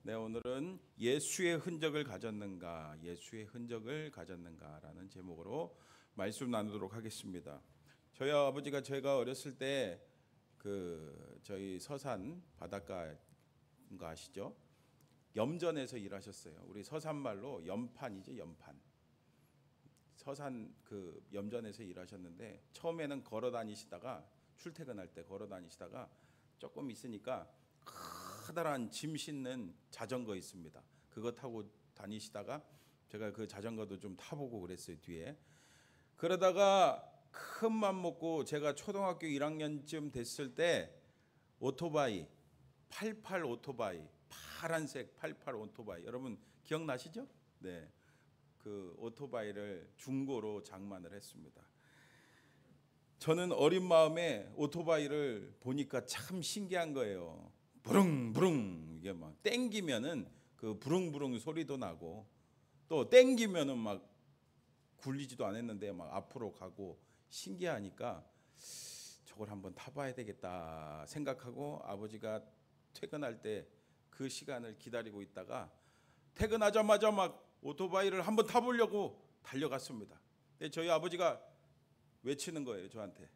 네, 오늘은 예수의 흔적을 가졌는가, 예수의 흔적을 가졌는가라는 제목으로 말씀 나누도록 하겠습니다. 저희 아버지가 제가 어렸을 때 저희 서산 바닷가 거 아시죠? 염전에서 일하셨어요. 우리 서산 말로 연판이죠, 연판. 서산 염전에서 일하셨는데 처음에는 걸어 다니시다가 출퇴근할 때 걸어 다니시다가 조금 있으니까 커다란 짐 싣는 자전거 있습니다. 그거 타고 다니시다가 제가 그 자전거도 좀 타보고 그랬어요, 뒤에. 그러다가 큰 맘 먹고 제가 초등학교 1학년쯤 됐을 때 오토바이, 88 오토바이, 파란색 88 오토바이, 여러분 기억나시죠? 네, 그 오토바이를 중고로 장만을 했습니다. 저는 어린 마음에 오토바이를 보니까 참 신기한 거예요. 부릉부릉 이게 막 땡기면은 그 부릉부릉 소리도 나고 또 땡기면은 막 굴리지도 않았는데 막 앞으로 가고 신기하니까 저걸 한번 타봐야 되겠다 생각하고 아버지가 퇴근할 때 그 시간을 기다리고 있다가 퇴근하자마자 막 오토바이를 한번 타보려고 달려갔습니다. 근데 저희 아버지가 외치는 거예요, 저한테.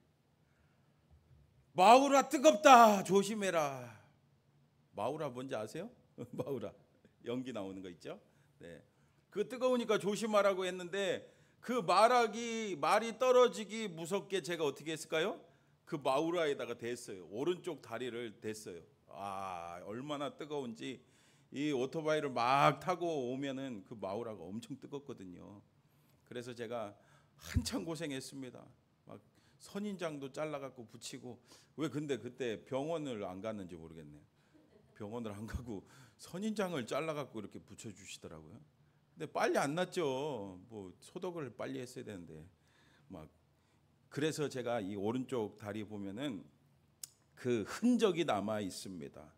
마우라 뜨겁다, 조심해라. 마우라 뭔지 아세요? 마우라 연기 나오는 거 있죠? 네, 그 뜨거우니까 조심하라고 했는데 그 말이 떨어지기 무섭게 제가 어떻게 했을까요? 그 마우라에다가 댔어요. 오른쪽 다리를 댔어요. 아, 얼마나 뜨거운지. 이 오토바이를 막 타고 오면은 그 마우라가 엄청 뜨겁거든요. 그래서 제가 한참 고생했습니다. 막 선인장도 잘라갖고 붙이고. 왜 근데 그때 병원을 안 갔는지 모르겠네요. 병원을 안 가고 선인장을 잘라갖고 이렇게 붙여주시더라고요. 근데 빨리 안 났죠. 뭐 소독을 빨리 했어야 되는데 막. 그래서 제가 이 오른쪽 다리 보면은 그 흔적이 남아 있습니다.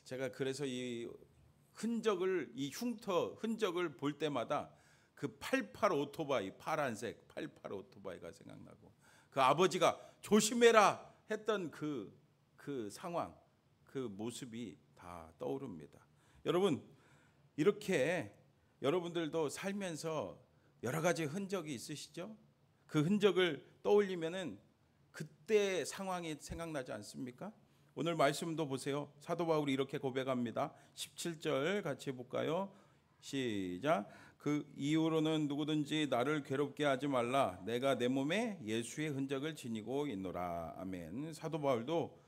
제가 그래서 이 흔적을, 이 흉터 흔적을 볼 때마다 그 88 오토바이, 파란색 88 오토바이가 생각나고 그 아버지가 조심해라 했던 그 상황, 그 모습이 다 떠오릅니다. 여러분, 이렇게 여러분들도 살면서 여러 가지 흔적이 있으시죠? 그 흔적을 떠올리면은 그때 상황이 생각나지 않습니까? 오늘 말씀도 보세요. 사도 바울이 이렇게 고백합니다. 17절 같이 볼까요? 시작. 그 이후로는 누구든지 나를 괴롭게 하지 말라. 내가 내 몸에 예수의 흔적을 지니고 있노라. 아멘. 사도 바울도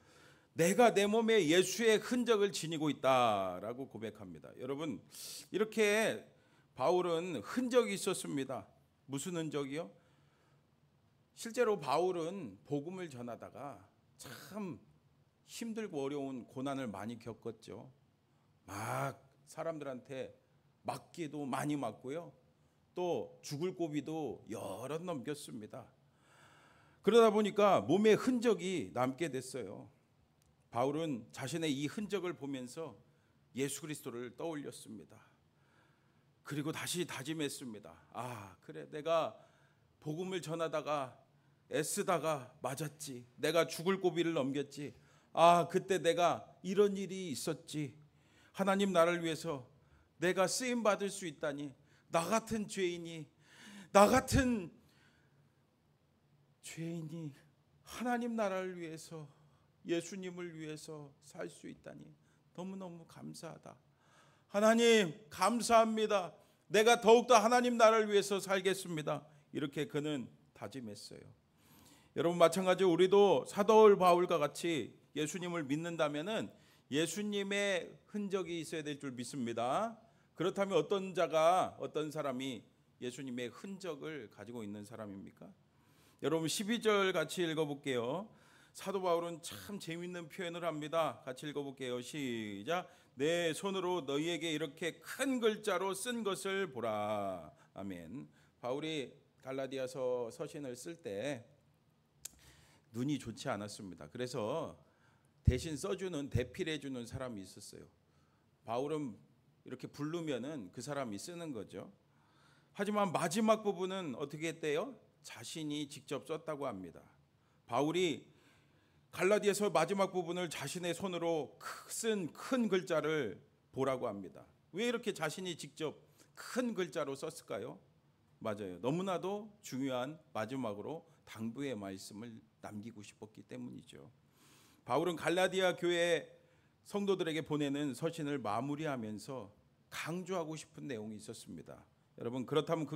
내가 내 몸에 예수의 흔적을 지니고 있다라고 고백합니다. 여러분, 이렇게 바울은 흔적이 있었습니다. 무슨 흔적이요? 실제로 바울은 복음을 전하다가 참 힘들고 어려운 고난을 많이 겪었죠. 막 사람들한테 맞기도 많이 맞고요. 또 죽을 고비도 여러 넘겼습니다. 그러다 보니까 몸에 흔적이 남게 됐어요. 바울은 자신의 이 흔적을 보면서 예수 그리스도를 떠올렸습니다. 그리고 다시 다짐했습니다. 아, 그래, 내가 복음을 전하다가 애쓰다가 맞았지. 내가 죽을 고비를 넘겼지. 아, 그때 내가 이런 일이 있었지. 하나님 나라를 위해서 내가 쓰임 받을 수 있다니. 나 같은 죄인이 하나님 나라를 위해서, 예수님을 위해서 살 수 있다니 너무너무 감사하다. 하나님 감사합니다. 내가 더욱더 하나님 나라를 위해서 살겠습니다. 이렇게 그는 다짐했어요. 여러분, 마찬가지로 우리도 사도 바울과 같이 예수님을 믿는다면은 예수님의 흔적이 있어야 될 줄 믿습니다. 그렇다면 어떤 사람이 예수님의 흔적을 가지고 있는 사람입니까? 여러분, 12절 같이 읽어볼게요. 사도 바울은 참 재미있는 표현을 합니다. 같이 읽어볼게요. 시작. 내 손으로 너희에게 이렇게 큰 글자로 쓴 것을 보라. 아멘. 바울이 갈라디아서 서신을 쓸 때 눈이 좋지 않았습니다. 그래서 대신 써주는, 대필해주는 사람이 있었어요. 바울은 이렇게 부르면은 그 사람이 쓰는 거죠. 하지만 마지막 부분은 어떻게 했대요? 자신이 직접 썼다고 합니다. 바울이 갈라디아서 마지막 부분을 자신의 손으로 쓴 큰 글자를 보라고 합니다. 왜 이렇게 자신이 직접 큰 글자로 썼을까요? 맞아요. 너무나도 중요한 마지막으로 당부의 말씀을 남기고 싶었기 때문이죠. 바울은 갈라디아 교회 성도들에게 보내는 서신을 마무리하면서 강조하고 싶은 내용이 있었습니다. 여러분, 그렇다면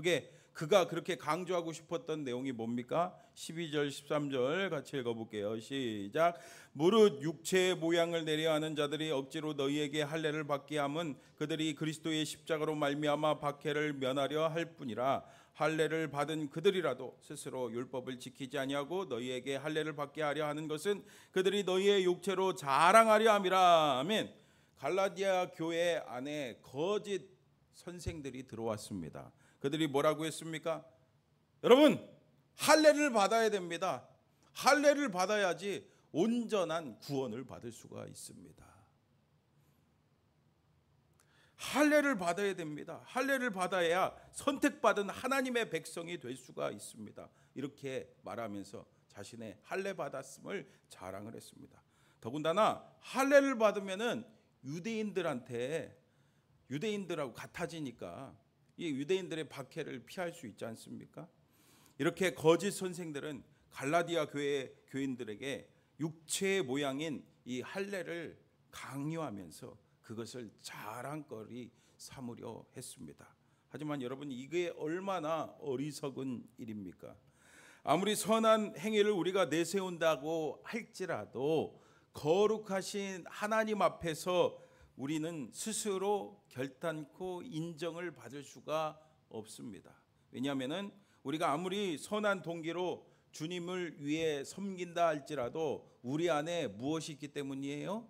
그가 그렇게 강조하고 싶었던 내용이 뭡니까? 12절 13절 같이 읽어볼게요. 시작. 무릇 육체의 모양을 내려 하는 자들이 억지로 너희에게 할례를 받게 함은 그들이 그리스도의 십자가로 말미암아 박해를 면하려 할 뿐이라. 할례를 받은 그들이라도 스스로 율법을 지키지 아니하고 너희에게 할례를 받게 하려 하는 것은 그들이 너희의 육체로 자랑하려 함이라. 아멘. 갈라디아 교회 안에 거짓 선생들이 들어왔습니다. 그들이 뭐라고 했습니까? 여러분, 할례를 받아야 됩니다. 할례를 받아야지 온전한 구원을 받을 수가 있습니다. 할례를 받아야 됩니다. 할례를 받아야 선택받은 하나님의 백성이 될 수가 있습니다. 이렇게 말하면서 자신의 할례 받았음을 자랑을 했습니다. 더군다나 할례를 받으면은 유대인들하고 같아지니까 이 유대인들의 박해를 피할 수 있지 않습니까? 이렇게 거짓 선생들은 갈라디아 교회 교인들에게 육체의 모양인 이 할례를 강요하면서 그것을 자랑거리 삼으려 했습니다. 하지만 여러분, 이게 얼마나 어리석은 일입니까? 아무리 선한 행위를 우리가 내세운다고 할지라도 거룩하신 하나님 앞에서 우리는 스스로 결단코 인정을 받을 수가 없습니다. 왜냐하면 우리가 아무리 선한 동기로 주님을 위해 섬긴다 할지라도 우리 안에 무엇이 있기 때문이에요?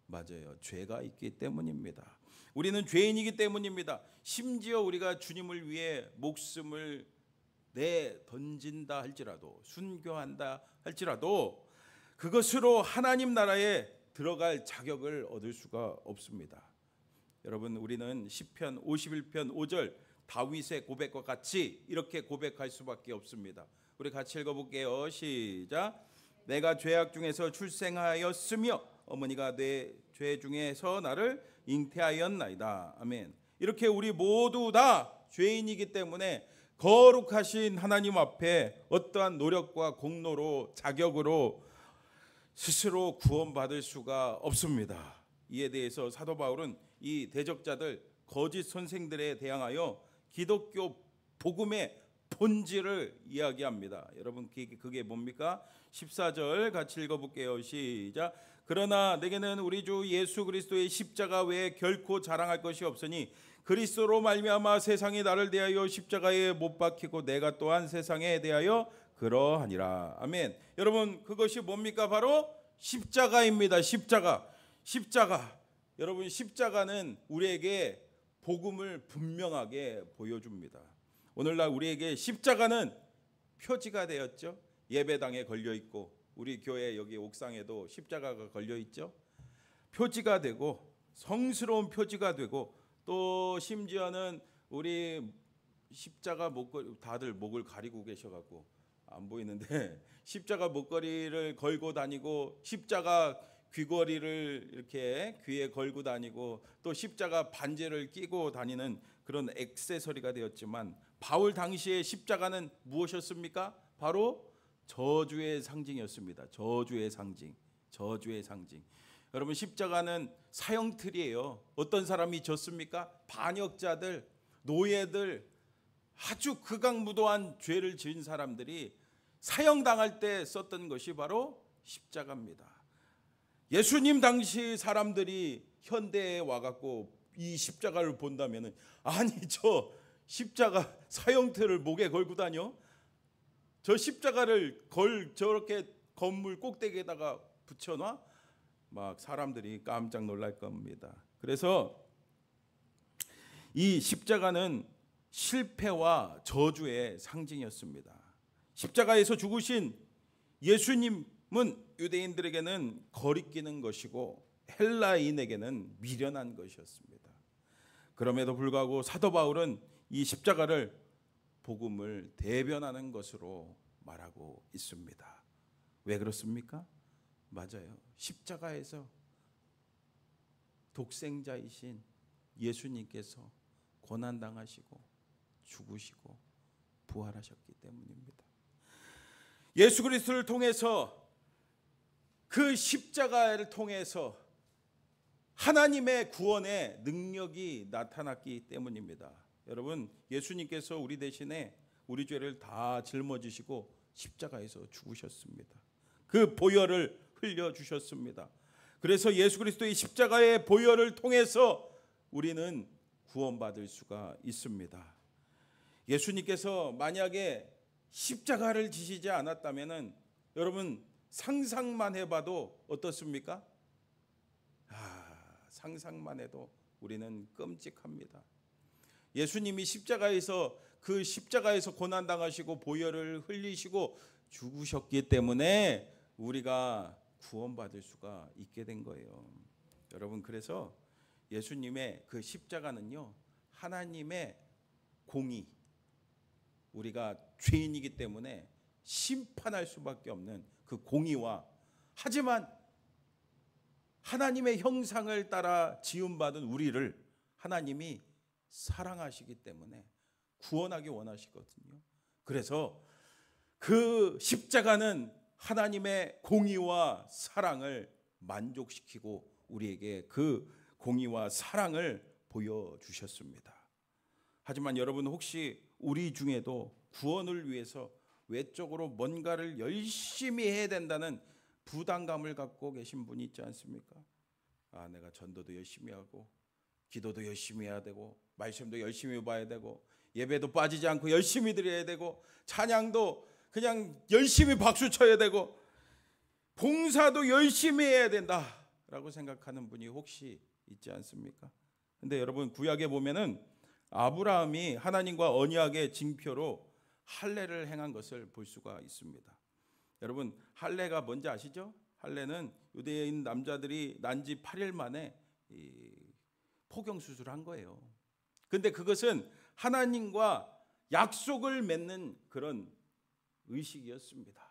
맞아요. 죄가 있기 때문입니다. 우리는 죄인이기 때문입니다. 심지어 우리가 주님을 위해 목숨을 내 던진다 할지라도, 순교한다 할지라도 그것으로 하나님 나라에 들어갈 자격을 얻을 수가 없습니다. 여러분, 우리는 시편 51편 5절 다윗의 고백과 같이 이렇게 고백할 수밖에 없습니다. 우리 같이 읽어볼게요. 시작. 내가 죄악 중에서 출생하였으며 어머니가 내 죄 중에서 나를 잉태하였나이다. 아멘. 이렇게 우리 모두 다 죄인이기 때문에 거룩하신 하나님 앞에 어떠한 노력과 공로로 자격으로 스스로 구원받을 수가 없습니다. 이에 대해서 사도 바울은 이 대적자들 거짓 선생들에 대항하여 기독교 복음의 본질을 이야기합니다. 여러분, 그게 뭡니까? 14절 같이 읽어볼게요. 시작. 그러나 내게는 우리 주 예수 그리스도의 십자가 외에 결코 자랑할 것이 없으니 그리스도로 말미암아 세상이 나를 대하여 십자가에 못 박히고 내가 또한 세상에 대하여 그러하니라. 아멘. 여러분, 그것이 뭡니까? 바로 십자가입니다. 십자가. 여러분, 십자가는 우리에게 복음을 분명하게 보여줍니다. 오늘날 우리에게 십자가는 표지가 되었죠. 예배당에 걸려 있고 우리 교회 여기 옥상에도 십자가가 걸려 있죠. 표지가 되고 성스러운 표지가 되고 또 심지어는 우리 십자가 목걸이, 다들 목을 가리고 계셔갖고 안 보이는데 십자가 목걸이를 걸고 다니고 십자가 귀걸이를 이렇게 귀에 걸고 다니고 또 십자가 반지를 끼고 다니는 그런 액세서리가 되었지만 바울 당시의 십자가는 무엇이었습니까? 바로 저주의 상징이었습니다. 저주의 상징. 여러분, 십자가는 사형틀이에요. 어떤 사람이 졌습니까? 반역자들, 노예들, 아주 극악무도한 죄를 지은 사람들이 사형당할 때 썼던 것이 바로 십자가입니다. 예수님 당시 사람들이 현대에 와갖고 이 십자가를 본다면은, 아니 저 십자가 사형틀을 목에 걸고 다녀? 저 십자가를 저렇게 건물 꼭대기에다가 붙여놔? 막 사람들이 깜짝 놀랄 겁니다. 그래서 이 십자가는 실패와 저주의 상징이었습니다. 십자가에서 죽으신 예수님은 유대인들에게는 거리끼는 것이고 헬라인에게는 미련한 것이었습니다. 그럼에도 불구하고 사도 바울은 이 십자가를 복음을 대변하는 것으로 말하고 있습니다. 왜 그렇습니까? 맞아요. 십자가에서 독생자이신 예수님께서 고난당하시고 죽으시고 부활하셨기 때문입니다. 예수 그리스도를 통해서, 그 십자가를 통해서 하나님의 구원의 능력이 나타났기 때문입니다. 여러분, 예수님께서 우리 대신에 우리 죄를 다 짊어지시고 십자가에서 죽으셨습니다. 그 보혈을 흘려주셨습니다. 그래서 예수 그리스도의 십자가의 보혈을 통해서 우리는 구원받을 수가 있습니다. 예수님께서 만약에 십자가를 지시지 않았다면 여러분 상상만 해봐도 어떻습니까? 상상만 해도 우리는 끔찍합니다. 예수님이 그 십자가에서 고난당하시고 보혈을 흘리시고 죽으셨기 때문에 우리가 구원받을 수가 있게 된 거예요. 여러분, 그래서 예수님의 그 십자가는요, 하나님의 공의, 우리가 죄인이기 때문에 심판할 수밖에 없는 그 공의와, 하지만 하나님의 형상을 따라 지음받은 우리를 하나님이 사랑하시기 때문에 구원하기 원하시거든요. 그래서 그 십자가는 하나님의 공의와 사랑을 만족시키고 우리에게 그 공의와 사랑을 보여주셨습니다. 하지만 여러분, 혹시 우리 중에도 구원을 위해서 외적으로 뭔가를 열심히 해야 된다는 부담감을 갖고 계신 분이 있지 않습니까? 내가 전도도 열심히 하고 기도도 열심히 해야 되고 말씀도 열심히 봐야 되고 예배도 빠지지 않고 열심히 드려야 되고 찬양도 그냥 열심히 박수 쳐야 되고 봉사도 열심히 해야 된다라고 생각하는 분이 혹시 있지 않습니까? 근데 여러분, 구약에 보면은 아브라함이 하나님과 언약의 징표로 할례를 행한 것을 볼 수가 있습니다. 여러분, 할례가 뭔지 아시죠? 할례는 유대인 남자들이 난지 8일 만에 포경 수술을 한 거예요. 근데 그것은 하나님과 약속을 맺는 그런 의식이었습니다.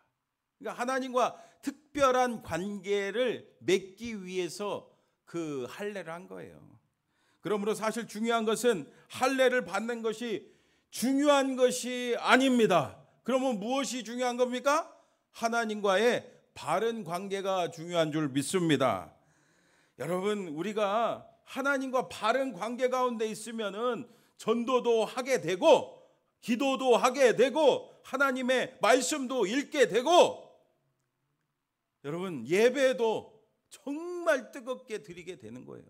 그러니까 하나님과 특별한 관계를 맺기 위해서 그 할례를 한 거예요. 그러므로 사실 중요한 것은 할례를 받는 것이 중요한 것이 아닙니다. 그러면 무엇이 중요한 겁니까? 하나님과의 바른 관계가 중요한 줄 믿습니다. 여러분, 우리가 하나님과 바른 관계 가운데 있으면은 전도도 하게 되고 기도도 하게 되고 하나님의 말씀도 읽게 되고 여러분, 예배도 정말 뜨겁게 드리게 되는 거예요.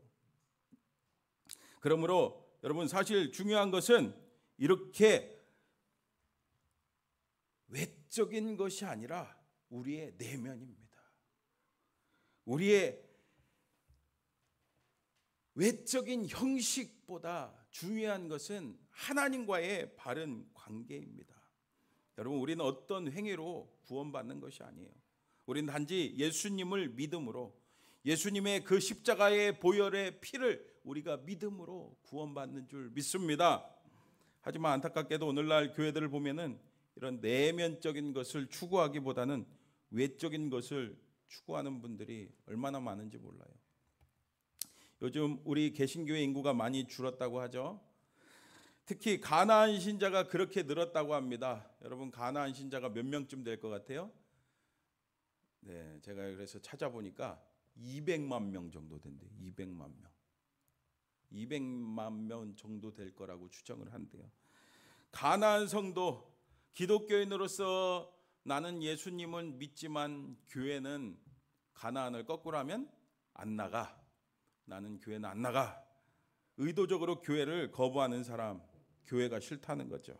그러므로 여러분, 사실 중요한 것은 이렇게 외적인 것이 아니라 우리의 내면입니다. 우리의 외적인 형식보다 중요한 것은 하나님과의 바른 관계입니다. 여러분, 우리는 어떤 행위로 구원받는 것이 아니에요. 우리는 단지 예수님을 믿음으로, 예수님의 그 십자가의 보혈의 피를 우리가 믿음으로 구원받는 줄 믿습니다. 하지만 안타깝게도 오늘날 교회들을 보면은 이런 내면적인 것을 추구하기보다는 외적인 것을 추구하는 분들이 얼마나 많은지 몰라요. 요즘 우리 개신교회 인구가 많이 줄었다고 하죠. 특히 가나안 신자가 그렇게 늘었다고 합니다. 여러분, 가나안 신자가 몇 명쯤 될 것 같아요? 네, 제가 그래서 찾아보니까 200만 명 정도 된대요. 200만 명. 200만 명 정도 될 거라고 추정을 한대요. 가나안 성도, 기독교인으로서 나는 예수님을 믿지만 교회는 가나안을 거꾸로 하면 안 나가. 나는 교회는 안 나가. 의도적으로 교회를 거부하는 사람, 교회가 싫다는 거죠.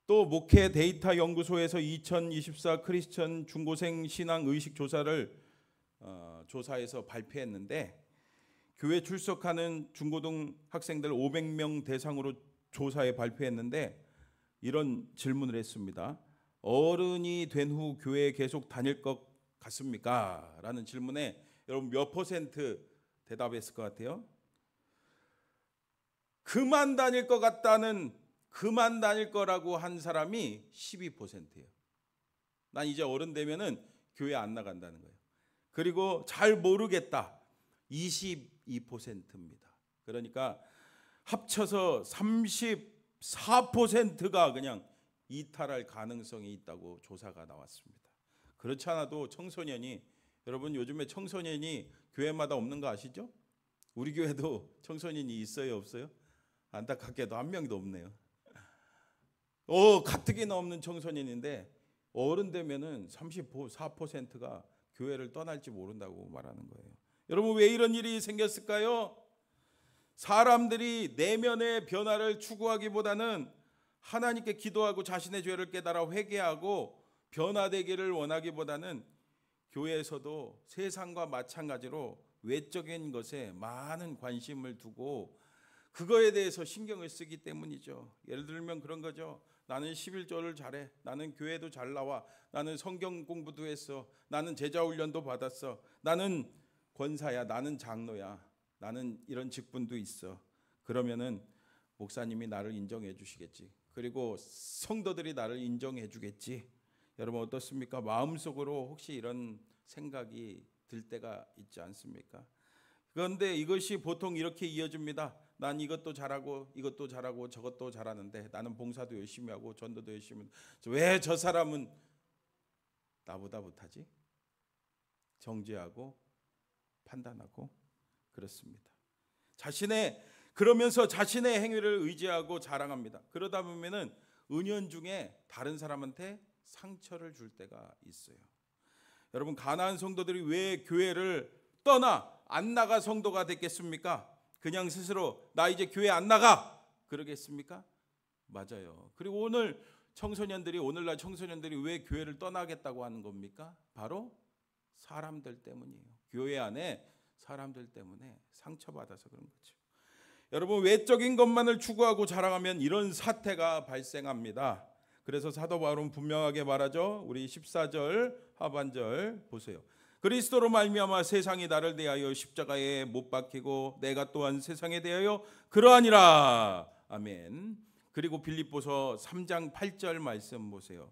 또 목회 데이터 연구소에서 2024 크리스천 중고생 신앙 의식 조사를 조사해서 발표했는데, 교회 출석하는 중고등 학생들 500명 대상으로 조사해 발표했는데 이런 질문을 했습니다. 어른이 된 후 교회에 계속 다닐 것 같습니까? 라는 질문에 여러분 몇 퍼센트 대답했을 것 같아요? 그만 다닐 것 같다는, 그만 다닐 거라고 한 사람이 12%예요. 난 이제 어른 되면은 교회 안 나간다는 거예요. 그리고 잘 모르겠다, 22%입니다. 그러니까 합쳐서 34%가 그냥 이탈할 가능성이 있다고 조사가 나왔습니다. 그렇지 않아도 청소년이, 여러분 요즘에 청소년이 교회마다 없는 거 아시죠? 우리 교회도 청소년이 있어요, 없어요? 안타깝게도 한 명도 없네요. 가뜩이나 없는 청소년인데 어른 되면은 34%가 교회를 떠날지 모른다고 말하는 거예요. 여러분 왜 이런 일이 생겼을까요? 사람들이 내면의 변화를 추구하기보다는 하나님께 기도하고 자신의 죄를 깨달아 회개하고 변화되기를 원하기보다는 교회에서도 세상과 마찬가지로 외적인 것에 많은 관심을 두고 그거에 대해서 신경을 쓰기 때문이죠. 예를 들면 그런 거죠. 나는 11조를 잘해. 나는 교회도 잘 나와. 나는 성경 공부도 했어. 나는 제자 훈련도 받았어. 나는 권사야. 나는 장로야. 나는 이런 직분도 있어. 그러면은 목사님이 나를 인정해 주시겠지. 그리고 성도들이 나를 인정해 주겠지. 여러분 어떻습니까? 마음속으로 혹시 이런 생각이 들 때가 있지 않습니까? 그런데 이것이 보통 이렇게 이어집니다. 난 이것도 잘하고 이것도 잘하고 저것도 잘하는데 나는 봉사도 열심히 하고 전도도 열심히 하고 왜 저 사람은 나보다 못하지? 정죄하고 판단하고 그렇습니다. 그러면서 자신의 행위를 의지하고 자랑합니다. 그러다 보면은 은연중에 다른 사람한테 상처를 줄 때가 있어요. 여러분 가나안 성도들이 왜 교회를 떠나 안 나가 성도가 됐겠습니까? 그냥 스스로 나 이제 교회 안 나가 그러겠습니까? 맞아요. 그리고 오늘날 청소년들이 왜 교회를 떠나겠다고 하는 겁니까? 바로 사람들 때문이에요. 교회 안에 사람들 때문에 상처받아서 그런 거죠. 여러분 외적인 것만을 추구하고 자랑하면 이런 사태가 발생합니다. 그래서 사도 바울은 분명하게 말하죠. 우리 14절 하반절 보세요. 그리스도로 말미암아 세상이 나를 대하여 십자가에 못 박히고 내가 또한 세상에 대하여 그러하니라. 아멘. 그리고 빌립보서 3장 8절 말씀 보세요.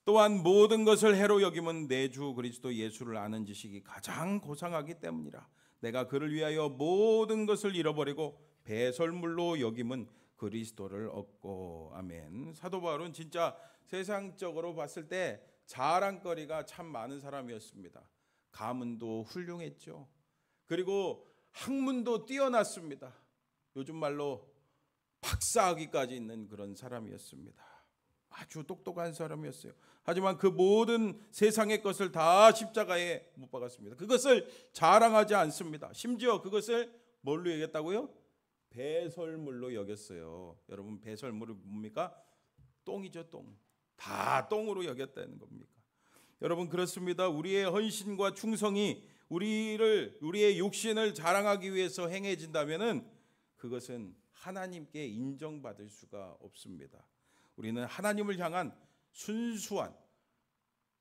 또한 모든 것을 해로 여김은 내 주 그리스도 예수를 아는 지식이 가장 고상하기 때문이라. 내가 그를 위하여 모든 것을 잃어버리고 배설물로 여김은 그리스도를 얻고. 아멘. 사도 바울은 진짜 세상적으로 봤을 때 자랑거리가 참 많은 사람이었습니다. 가문도 훌륭했죠. 그리고 학문도 뛰어났습니다. 요즘 말로 박사학위까지 있는 그런 사람이었습니다. 아주 똑똑한 사람이었어요. 하지만 그 모든 세상의 것을 다 십자가에 못 박았습니다. 그것을 자랑하지 않습니다. 심지어 그것을 뭘로 여겼다고요? 배설물로 여겼어요. 여러분 배설물이 뭡니까? 똥이죠, 똥. 다 똥으로 여겼다는 겁니까? 여러분 그렇습니다. 우리의 헌신과 충성이 우리의 육신을 자랑하기 위해서 행해진다면은 그것은 하나님께 인정받을 수가 없습니다. 우리는 하나님을 향한 순수한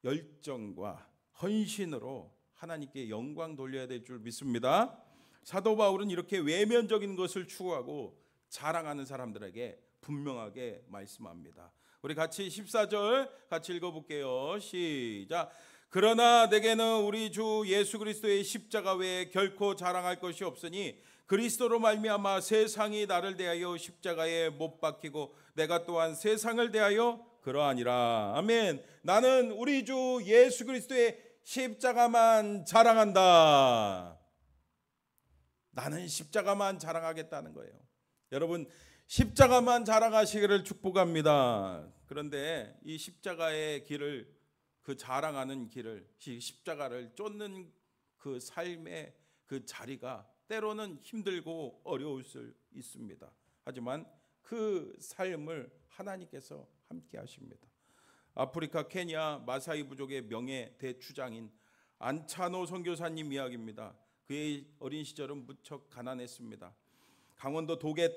열정과 헌신으로 하나님께 영광 돌려야 될 줄 믿습니다. 사도 바울은 이렇게 외면적인 것을 추구하고 자랑하는 사람들에게 분명하게 말씀합니다. 우리 같이 14절 같이 읽어볼게요. 시작. 그러나 내게는 우리 주 예수 그리스도의 십자가 외에 결코 자랑할 것이 없으니 그리스도로 말미암아 세상이 나를 대하여 십자가에 못 박히고 내가 또한 세상을 대하여 그러하니라. 아멘. 나는 우리 주 예수 그리스도의 십자가만 자랑한다. 나는 십자가만 자랑하겠다는 거예요. 여러분 십자가만 자랑하시기를 축복합니다. 그런데 이 십자가의 길을, 그 자랑하는 길을, 십자가를 쫓는 그 삶의 그 자리가 때로는 힘들고 어려울 수 있습니다. 하지만 그 삶을 하나님께서 함께 하십니다. 아프리카 케냐 마사이 부족의 명예 대추장인 안차노 선교사님 이야기입니다. 그의 어린 시절은 무척 가난했습니다. 강원도 독의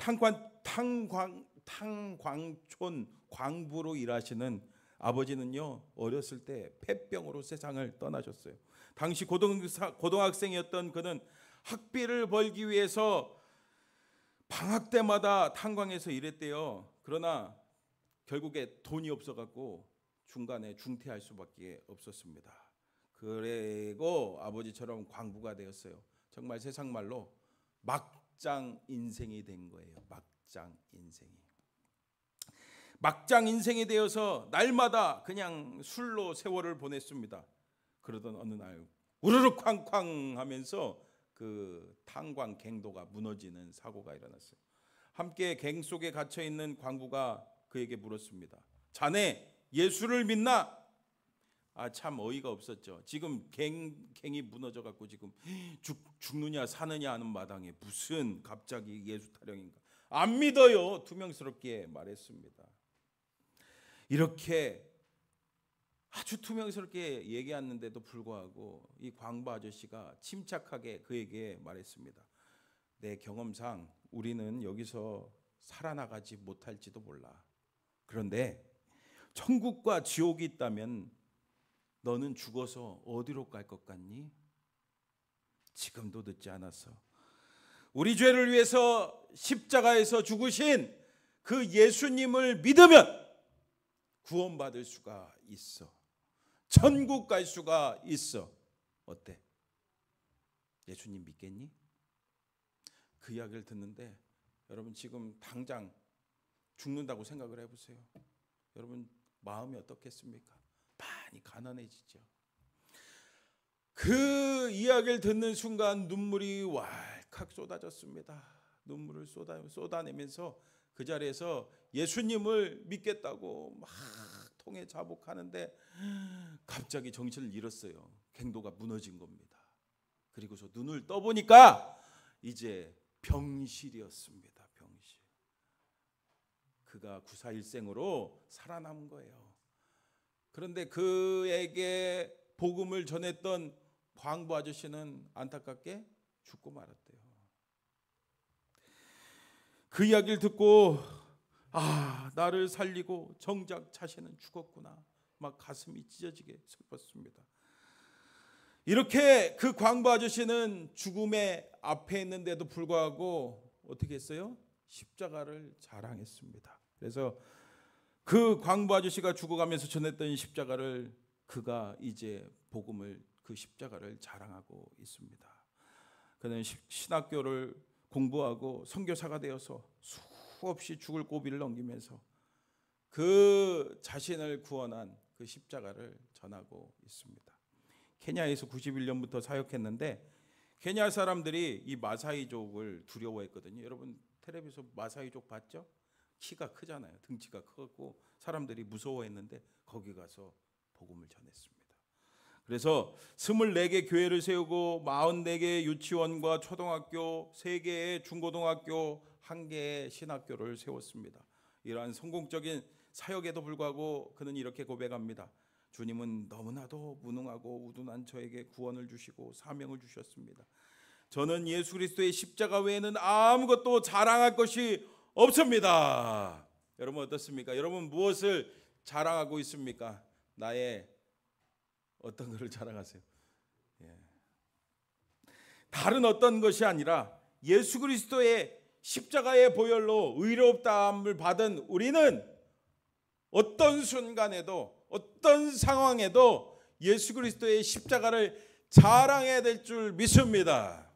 탄광촌 광부로 일하시는 아버지는요 어렸을 때 폐병으로 세상을 떠나셨어요. 당시 고등학생이었던 그는 학비를 벌기 위해서 방학 때마다 탄광에서 일했대요. 그러나 결국에 돈이 없어갖고 중간에 중퇴할 수밖에 없었습니다. 그리고 아버지처럼 광부가 되었어요. 정말 세상 말로 막 막장 인생이 된 거예요. 막장 인생이 되어서 날마다 그냥 술로 세월을 보냈습니다. 그러던 어느 날 우르르 쾅쾅 하면서 그 탄광 갱도가 무너지는 사고가 일어났어요. 함께 갱 속에 갇혀 있는 광부가 그에게 물었습니다. 자네 예수를 믿나? 참 어이가 없었죠. 지금 갱이 무너져 갖고 지금 죽느냐 사느냐 하는 마당에 무슨 갑자기 예수 타령인가? 안 믿어요. 투명스럽게 말했습니다. 이렇게 아주 투명스럽게 얘기했는데도 불구하고 이 광부 아저씨가 침착하게 그에게 말했습니다. 내 경험상 우리는 여기서 살아나가지 못할지도 몰라. 그런데 천국과 지옥이 있다면 너는 죽어서 어디로 갈 것 같니? 지금도 늦지 않았어. 우리 죄를 위해서 십자가에서 죽으신 그 예수님을 믿으면 구원받을 수가 있어. 천국 갈 수가 있어. 어때? 예수님 믿겠니? 그 이야기를 듣는데 여러분 지금 당장 죽는다고 생각을 해보세요. 여러분 마음이 어떻겠습니까? 많이 가난해지죠. 그 이야기를 듣는 순간 눈물이 왈칵 쏟아졌습니다. 눈물을 쏟아내면서 그 자리에서 예수님을 믿겠다고 막 통에 자복하는데 갑자기 정신을 잃었어요. 갱도가 무너진 겁니다. 그리고서 눈을 떠보니까 이제 병실이었습니다. 병실. 그가 구사일생으로 살아남은 거예요. 그런데 그에게 복음을 전했던 광부 아저씨는 안타깝게 죽고 말았대요. 그 이야기를 듣고 나를 살리고 정작 자신은 죽었구나. 막 가슴이 찢어지게 슬펐습니다. 이렇게 그 광부 아저씨는 죽음의 앞에 있는데도 불구하고 어떻게 했어요? 십자가를 자랑했습니다. 그래서 그 광부 아저씨가 죽어가면서 전했던 십자가를 그가 이제 복음을 그 십자가를 자랑하고 있습니다. 그는 신학교를 공부하고 선교사가 되어서 수없이 죽을 고비를 넘기면서 그 자신을 구원한 그 십자가를 전하고 있습니다. 케냐에서 91년부터 사역했는데 케냐 사람들이 이 마사이족을 두려워했거든요. 여러분 텔레비에서 마사이족 봤죠? 키가 크잖아요. 등치가 크고 사람들이 무서워했는데 거기 가서 복음을 전했습니다. 그래서 24개 교회를 세우고 44개의 유치원과 초등학교, 3개의 중고등학교, 1개의 신학교를 세웠습니다. 이러한 성공적인 사역에도 불구하고 그는 이렇게 고백합니다. 주님은 너무나도 무능하고 우둔한 저에게 구원을 주시고 사명을 주셨습니다. 저는 예수 그리스도의 십자가 외에는 아무것도 자랑할 것이 없습니다. 여러분 어떻습니까? 여러분 무엇을 자랑하고 있습니까? 나의 어떤 것을 자랑하세요? 다른 어떤 것이 아니라 예수 그리스도의 십자가의 보혈로 의롭다함을 받은 우리는 어떤 순간에도 어떤 상황에도 예수 그리스도의 십자가를 자랑해야 될 줄 믿습니다.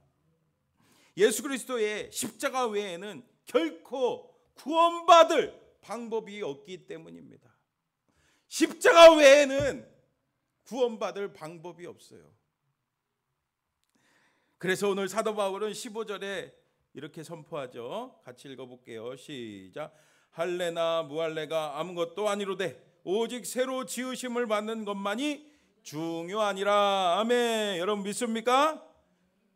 예수 그리스도의 십자가 외에는 결코 구원받을 방법이 없기 때문입니다. 십자가 외에는 구원받을 방법이 없어요. 그래서 오늘 사도 바울은 15절에 이렇게 선포하죠. 같이 읽어볼게요. 시작. 할례나 무할례가 아무것도 아니로되 오직 새로 지으심을 받는 것만이 중요하니라. 아멘. 여러분 믿습니까?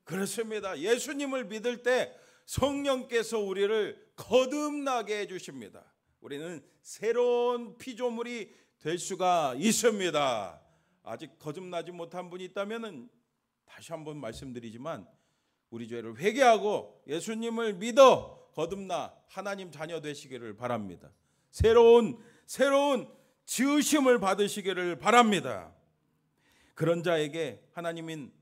그렇습니다. 예수님을 믿을 때 성령께서 우리를 거듭나게 해주십니다. 우리는 새로운 피조물이 될 수가 있습니다. 아직 거듭나지 못한 분이 있다면 다시 한번 말씀드리지만 우리 죄를 회개하고 예수님을 믿어 거듭나 하나님 자녀 되시기를 바랍니다. 새로운 지으심을 받으시기를 바랍니다. 그런 자에게 하나님은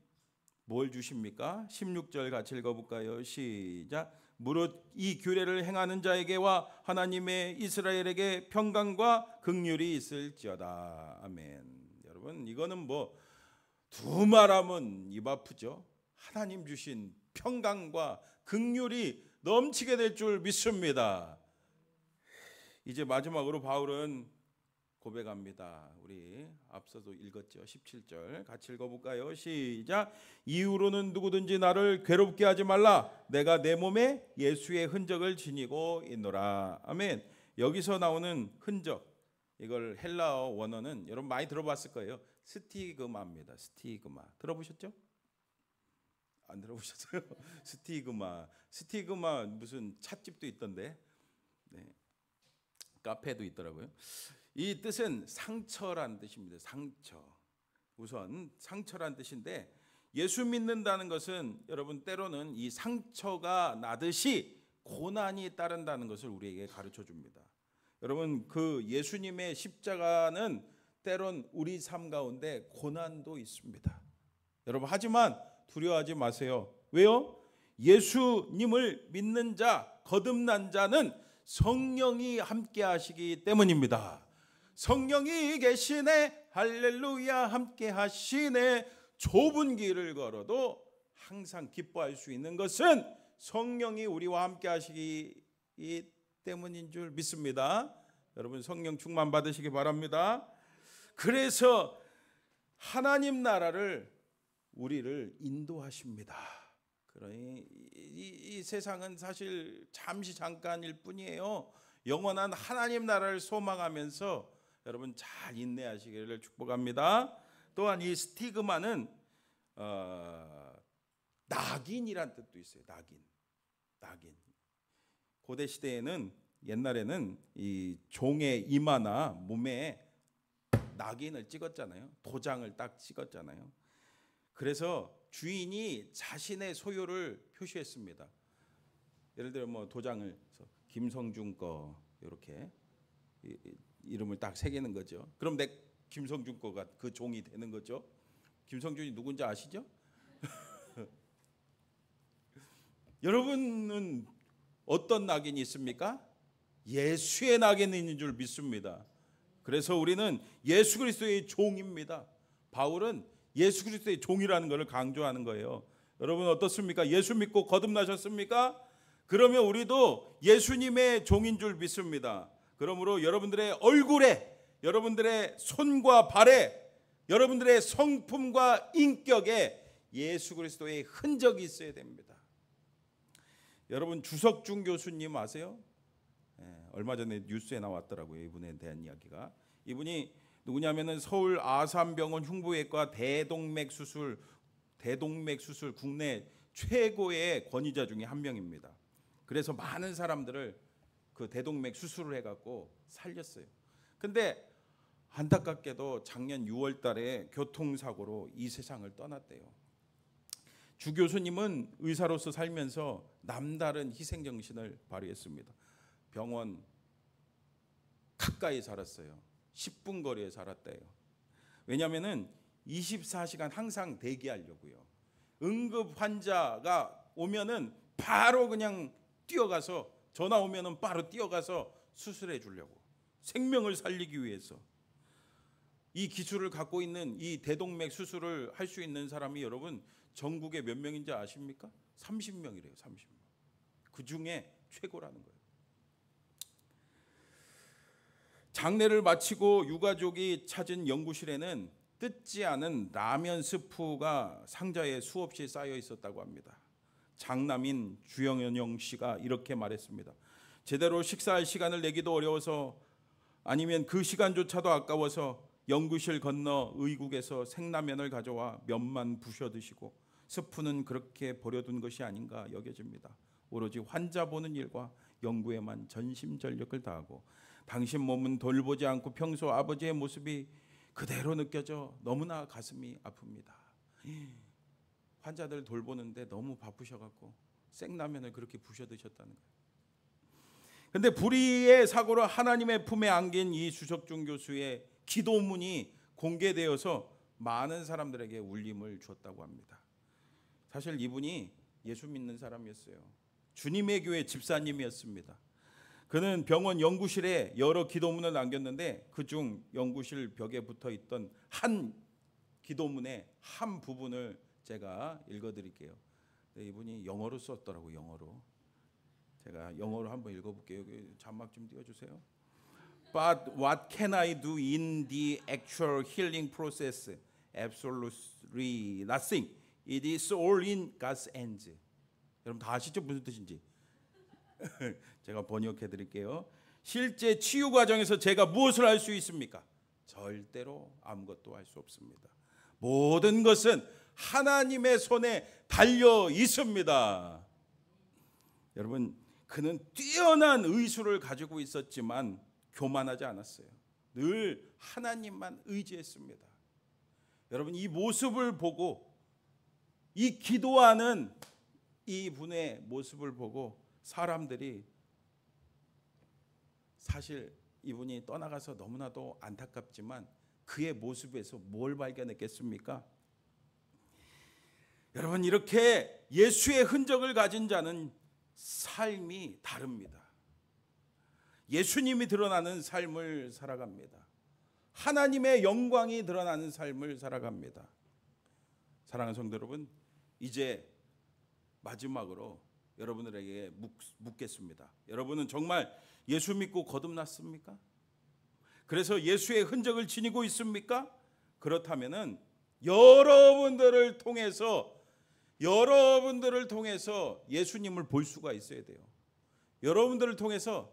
뭘 주십니까? 16절 같이 읽어볼까요? 시작. 무릇 이 규례를 행하는 자에게와 하나님의 이스라엘에게 평강과 긍휼이 있을지어다. 아멘. 여러분 이거는 두 말하면 입 아프죠. 하나님 주신 평강과 긍휼이 넘치게 될 줄 믿습니다. 이제 마지막으로 바울은 고백합니다. 우리 앞서도 읽었죠. 17절 같이 읽어볼까요? 시작. 이후로는 누구든지 나를 괴롭게 하지 말라. 내가 내 몸에 예수의 흔적을 지니고 있노라. 아멘. 여기서 나오는 흔적, 이걸 헬라어 원어는 여러분 많이 들어봤을 거예요. 스티그마입니다. 스티그마 들어보셨죠? 안 들어보셨어요? 스티그마 무슨 찻집도 있던데, 네. 카페도 있더라고요. 이 뜻은 상처란 뜻입니다. 상처. 우선 상처란 뜻인데, 예수 믿는다는 것은 여러분 때로는 이 상처가 나듯이 고난이 따른다는 것을 우리에게 가르쳐 줍니다. 여러분 그 예수님의 십자가는 때론 우리 삶 가운데 고난도 있습니다. 여러분 하지만 두려워하지 마세요. 왜요? 예수님을 믿는 자, 거듭난 자는 성령이 함께 하시기 때문입니다. 성령이 계시네, 할렐루야, 함께 하시네. 좁은 길을 걸어도 항상 기뻐할 수 있는 것은 성령이 우리와 함께 하시기 때문인 줄 믿습니다. 여러분 성령 충만 받으시기 바랍니다. 그래서 하나님 나라를 우리를 인도하십니다. 그러니 이 세상은 사실 잠시 잠깐일 뿐이에요. 영원한 하나님 나라를 소망하면서 여러분 잘 인내하시기를 축복합니다. 또한 이 스티그마는 낙인이란 뜻도 있어요. 낙인. 고대 시대에는, 옛날에는 이 종의 이마나 몸에 낙인을 찍었잖아요. 도장을 딱 찍었잖아요. 그래서 주인이 자신의 소유를 표시했습니다. 예를 들어 뭐 도장을 김성준 거 이렇게 이름을 딱 새기는 거죠. 그럼 내 김성준 거가 그 종이 되는 거죠. 김성준이 누군지 아시죠? 여러분은 어떤 낙인이 있습니까? 예수의 낙인이 있는 줄 믿습니다. 그래서 우리는 예수 그리스도의 종입니다. 바울은 예수 그리스도의 종이라는 것을 강조하는 거예요. 여러분 어떻습니까? 예수 믿고 거듭나셨습니까? 그러면 우리도 예수님의 종인 줄 믿습니다. 그러므로 여러분들의 얼굴에, 여러분들의 손과 발에, 여러분들의 성품과 인격에 예수 그리스도의 흔적이 있어야 됩니다. 여러분 주석중 교수님 아세요? 얼마 전에 뉴스에 나왔더라고요. 이분에 대한 이야기가. 이분이 누구냐면은 서울 아산병원 흉부외과 대동맥 수술 국내 최고의 권위자 중에 한 명입니다. 그래서 많은 사람들을 그 대동맥 수술을 해갖고 살렸어요. 근데 안타깝게도 작년 6월 달에 교통사고로 이 세상을 떠났대요. 주 교수님은 의사로서 살면서 남다른 희생정신을 발휘했습니다. 병원 가까이 살았어요. 10분 거리에 살았대요. 왜냐하면 24시간 항상 대기하려고요. 응급 환자가 오면은 바로 그냥 뛰어가서, 전화 오면은 바로 뛰어가서 수술해 주려고, 생명을 살리기 위해서. 이 기술을 갖고 있는, 이 대동맥 수술을 할 수 있는 사람이 여러분 전국에 몇 명인지 아십니까? 30명이래요. 30명. 그 중에 최고라는 거예요. 장례를 마치고 유가족이 찾은 연구실에는 뜯지 않은 라면 스프가 상자에 수없이 쌓여 있었다고 합니다. 장남인 주영현 씨가 이렇게 말했습니다. 제대로 식사할 시간을 내기도 어려워서, 아니면 그 시간조차도 아까워서 연구실 건너 의국에서 생라면을 가져와 면만 부셔 드시고 스프는 그렇게 버려둔 것이 아닌가 여겨집니다. 오로지 환자 보는 일과 연구에만 전심전력을 다하고 당신 몸은 돌보지 않고 평소 아버지의 모습이 그대로 느껴져 너무나 가슴이 아픕니다. 환자들 돌보는데 너무 바쁘셔갖고 생라면을 그렇게 부셔 드셨다는 거예요. 근데 불의의 사고로 하나님의 품에 안긴 이 주석중 교수의 기도문이 공개되어서 많은 사람들에게 울림을 줬다고 합니다. 사실 이분이 예수 믿는 사람이었어요. 주님의 교회 집사님이었습니다. 그는 병원 연구실에 여러 기도문을 남겼는데 그중 연구실 벽에 붙어 있던 한 기도문의 한 부분을 제가 읽어드릴게요. 이분이 영어로 썼더라고. 영어로. 제가 영어로 한번 읽어볼게요. 여기 자막 좀 띄워주세요. But what can I do in the actual healing process? Absolutely nothing. It is all in God's hands. 여러분 다 아시죠? 무슨 뜻인지? 제가 번역해 드릴게요. 실제 치유 과정에서 제가 무엇을 할 수 있습니까? 절대로 아무것도 할 수 없습니다. 모든 것은 하나님의 손에 달려 있습니다. 여러분, 그는 뛰어난 의술을 가지고 있었지만 교만하지 않았어요. 늘 하나님만 의지했습니다. 여러분, 이 모습을 보고, 이 기도하는 이 분의 모습을 보고 사람들이, 사실 이분이 떠나가서 너무나도 안타깝지만 그의 모습에서 뭘 발견했겠습니까? 여러분, 이렇게 예수의 흔적을 가진 자는 삶이 다릅니다. 예수님이 드러나는 삶을 살아갑니다. 하나님의 영광이 드러나는 삶을 살아갑니다. 사랑하는 성도 여러분, 이제 마지막으로 여러분들에게 묻겠습니다. 여러분은 정말 예수 믿고 거듭났습니까? 그래서 예수의 흔적을 지니고 있습니까? 그렇다면은 여러분들을 통해서 예수님을 볼 수가 있어야 돼요. 여러분들을 통해서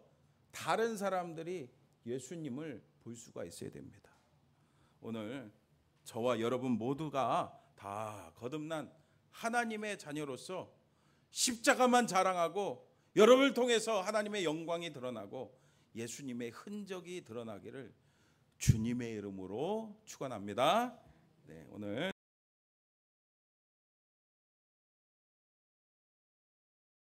다른 사람들이 예수님을 볼 수가 있어야 됩니다. 오늘 저와 여러분 모두가 다 거듭난 하나님의 자녀로서 십자가만 자랑하고 여러분을 통해서 하나님의 영광이 드러나고 예수님의 흔적이 드러나기를 주님의 이름으로 축원합니다. 네, 오늘